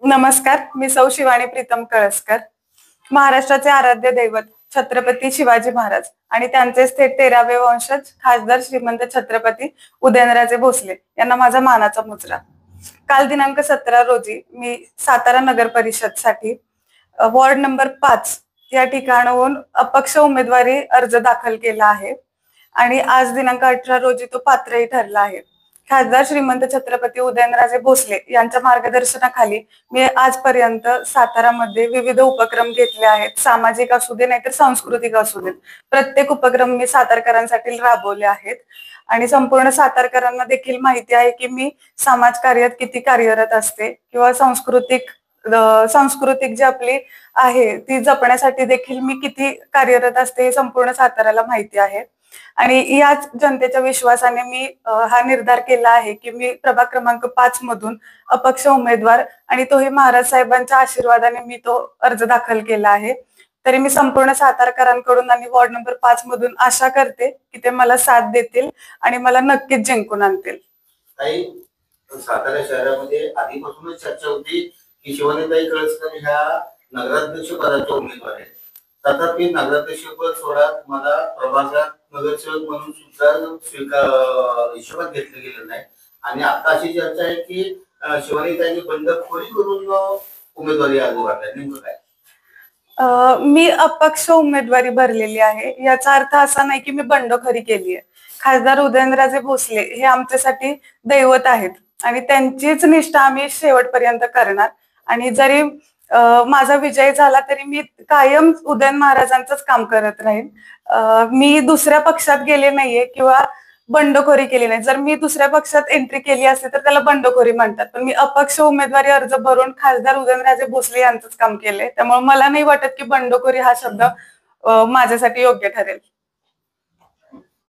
नमस्कार, मी सौ शिवानी प्रीतम कळसकर. महाराष्ट्राचे आराध्य दैवत छत्रपती शिवाजी महाराज आणि त्यांचे थेट 13वे वंशज खासदार श्रीमंत छत्रपती उदयनराजे भोसले यांना माझा मानाचा मुजरा. काल दिनांक 17 रोजी मी सातारा नगर परिषद साठी वॉर्ड नंबर 5 या ठिकाणाहून अपक्ष उमेदवारी अर्ज दाखल केला आहे आणि आज दिनांक 18 रोजी तो पात्रही ठरला आहे. खासदार श्रीमंत छत्रपती उदयनराजे भोसले यांच्या मार्गदर्शनाखाली मी आजपर्यंत सातारामध्ये विविध उपक्रम घेतले आहेत. सामाजिक असू दे नाहीतर सांस्कृतिक असू देत, प्रत्येक उपक्रम मी सातारकरांसाठी राबवले आहेत आणि संपूर्ण सातारकरांना देखील माहिती आहे की मी समाजकार्यात किती कार्यरत असते किंवा सांस्कृतिक जी आपली आहे ती जपण्यासाठी देखील मी किती कार्यरत असते हे संपूर्ण साताऱ्याला माहिती आहे. आणि याच जनतेच्या विश्वासाने मी हा निर्धार केला आहे की मी प्रभाग क्रमांक 5 मधून अपक्ष उमेदवार आणि तोही महाराज साहेबांच्या आशीर्वादाने मी तो अर्ज दाखल केला आहे. तरी मी संपूर्ण सातारकरांकडून आणि वॉर्ड नंबर 5 मधून आशा करते की ते मला साथ देतील आणि मला नक्कीच जिंकून आणतील. सातारा शहरामध्ये आधीपासूनच चर्चा होती की शिवानीताई कळसकर ह्या नगराध्यक्ष पदाच्या उमेदवार आहेत. तथापि नगराध्यक्ष पद सोडा मला प्रभागात नगरसेवक म्हणून सुद्धा हिशोबात घेतलं गेलं नाही आणि आता अशी चर्चा आहे की शिवानीताईंनी बंडखोरी करून उमेदवारी अर्ज भरला. नेमकं काय? मी अपक्ष उमेदवारी भरलेली आहे. याचा अर्थ असा नाही की मी बंडखोरी केली आहे. खासदार उदयनराजे भोसले हे आमच्यासाठी दैवत आहेत आणि त्यांचीच निष्ठा आम्ही शेवटपर्यंत करणार आणि जरी माझा विजय झाला तरी मी कायम उदयन महाराजांचंच काम करत राहीन. मी दुसऱ्या पक्षात गेले नाहीये किंवा बंडखोरी केली नाही. जर मी दुसऱ्या पक्षात एंट्री केली असते तर त्याला बंडखोरी म्हणतात, पण मी अपक्ष उमेदवारी अर्ज भरून खासदार उदयनराजे भोसले यांचंच काम केलंय. त्यामुळे मला नाही वाटत की बंडखोरी हा शब्द माझ्यासाठी योग्य ठरेल.